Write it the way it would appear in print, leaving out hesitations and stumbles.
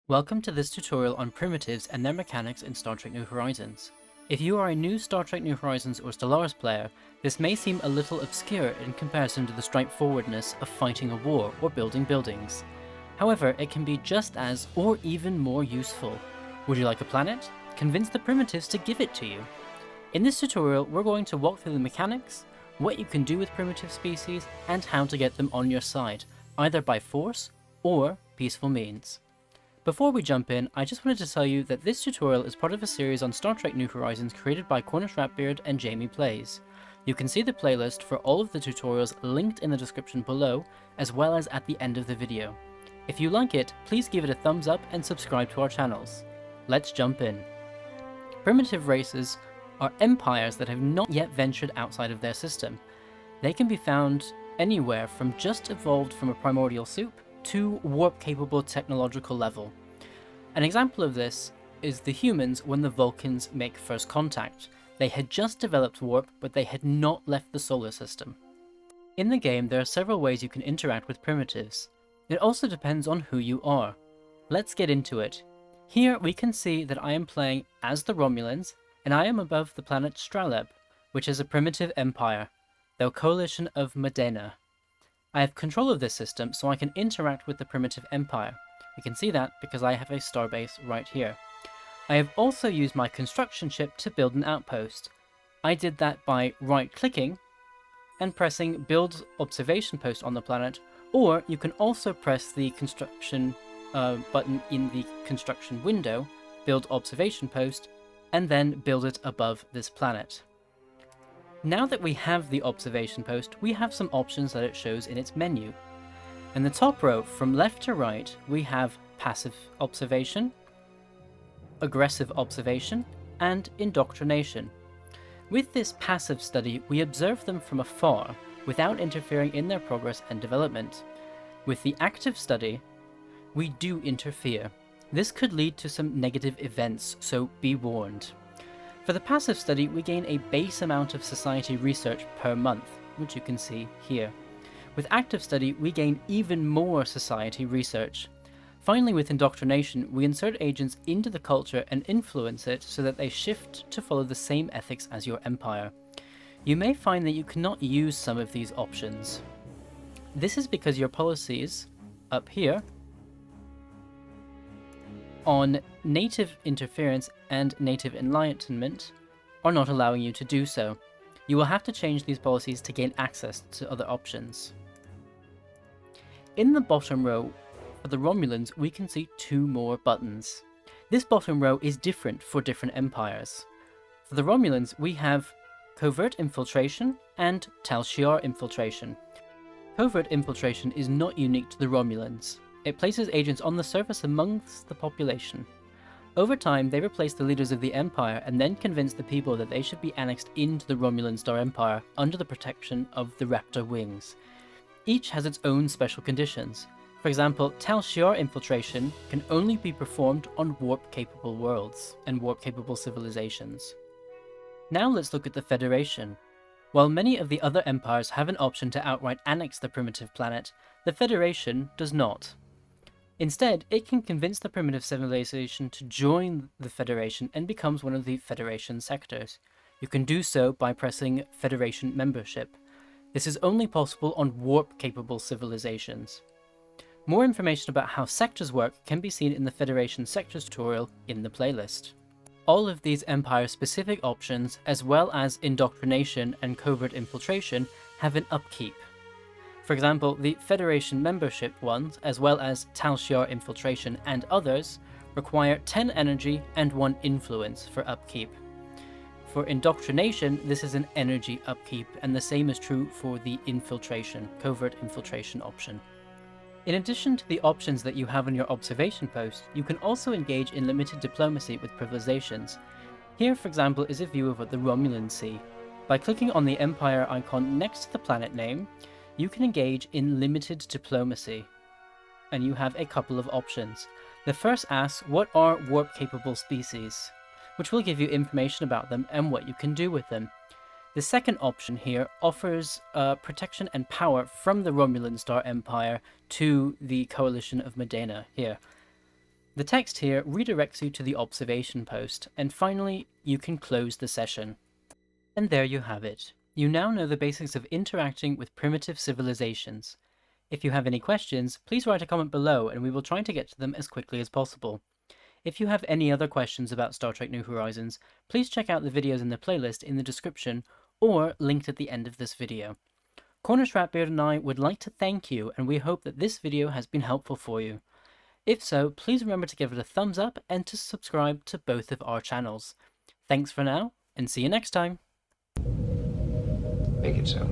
Welcome to this tutorial on primitives and their mechanics in Star Trek New Horizons. If you are a new Star Trek New Horizons or Stellaris player, this may seem a little obscure in comparison to the straightforwardness of fighting a war or building buildings. However, it can be just as or even more useful. Would you like a planet? Convince the primitives to give it to you. In this tutorial, we're going to walk through the mechanics, what you can do with primitive species, and how to get them on your side, either by force or peaceful means. Before we jump in, I just wanted to tell you that this tutorial is part of a series on Star Trek New Horizons created by Cornish Ratbeard and Jamie Plays. You can see the playlist for all of the tutorials linked in the description below, as well as at the end of the video. If you like it, please give it a thumbs up and subscribe to our channels. Let's jump in. Primitive races are empires that have not yet ventured outside of their system. They can be found anywhere from just evolved from a primordial soup to warp-capable technological level. An example of this is the humans when the Vulcans make first contact. They had just developed warp, but they had not left the solar system. In the game, there are several ways you can interact with primitives. It also depends on who you are. Let's get into it. Here we can see that I am playing as the Romulans, and I am above the planet Straleb, which is a primitive empire, the coalition of Medena. I have control of this system, so I can interact with the primitive empire. You can see that because I have a starbase right here. I have also used my construction ship to build an outpost. I did that by right-clicking and pressing Build Observation Post on the planet, or you can also press the construction button in the construction window, Build Observation Post, and then build it above this planet. Now that we have the observation post, we have some options that it shows in its menu. In the top row, from left to right, we have passive observation, aggressive observation, and indoctrination. With this passive study, we observe them from afar, without interfering in their progress and development. With the active study, we do interfere. This could lead to some negative events, so be warned. For the passive study, we gain a base amount of society research per month, which you can see here. With active study, we gain even more society research. Finally, with indoctrination, we insert agents into the culture and influence it so that they shift to follow the same ethics as your empire. You may find that you cannot use some of these options. This is because your policies, up here, on native interference and native enlightenment are not allowing you to do so. You will have to change these policies to gain access to other options. In the bottom row, for the Romulans, we can see two more buttons. This bottom row is different for different empires. For the Romulans, we have Covert Infiltration and Tal Shiar Infiltration. Covert Infiltration is not unique to the Romulans. It places agents on the surface amongst the population. Over time, they replace the leaders of the Empire and then convince the people that they should be annexed into the Romulan Star Empire under the protection of the Raptor Wings. Each has its own special conditions. For example, Tal Shiar infiltration can only be performed on warp-capable worlds and warp-capable civilizations. Now let's look at the Federation. While many of the other empires have an option to outright annex the primitive planet, the Federation does not. Instead, it can convince the primitive civilization to join the Federation and becomes one of the Federation sectors. You can do so by pressing Federation membership. This is only possible on warp-capable civilizations. More information about how sectors work can be seen in the Federation sectors tutorial in the playlist. All of these empire-specific options, as well as indoctrination and covert infiltration, have an upkeep. For example, the Federation membership ones, as well as Tal Shiar infiltration and others, require 10 energy and 1 influence for upkeep. For indoctrination, this is an energy upkeep, and the same is true for the infiltration, covert infiltration option. In addition to the options that you have on your observation post, you can also engage in limited diplomacy with privilizations. Here, for example, is a view of what the Romulans see. By clicking on the Empire icon next to the planet name, you can engage in limited diplomacy, and you have a couple of options. The first asks, what are warp-capable species, which will give you information about them and what you can do with them. The second option here offers protection and power from the Romulan Star Empire to the Coalition of Medena here. The text here redirects you to the observation post, and finally, you can close the session. And there you have it. You now know the basics of interacting with primitive civilizations. If you have any questions, please write a comment below and we will try to get to them as quickly as possible. If you have any other questions about Star Trek New Horizons, please check out the videos in the playlist in the description or linked at the end of this video. Cornish Ratbeard and I would like to thank you, and we hope that this video has been helpful for you. If so, please remember to give it a thumbs up and to subscribe to both of our channels. Thanks for now, and see you next time! Make it so.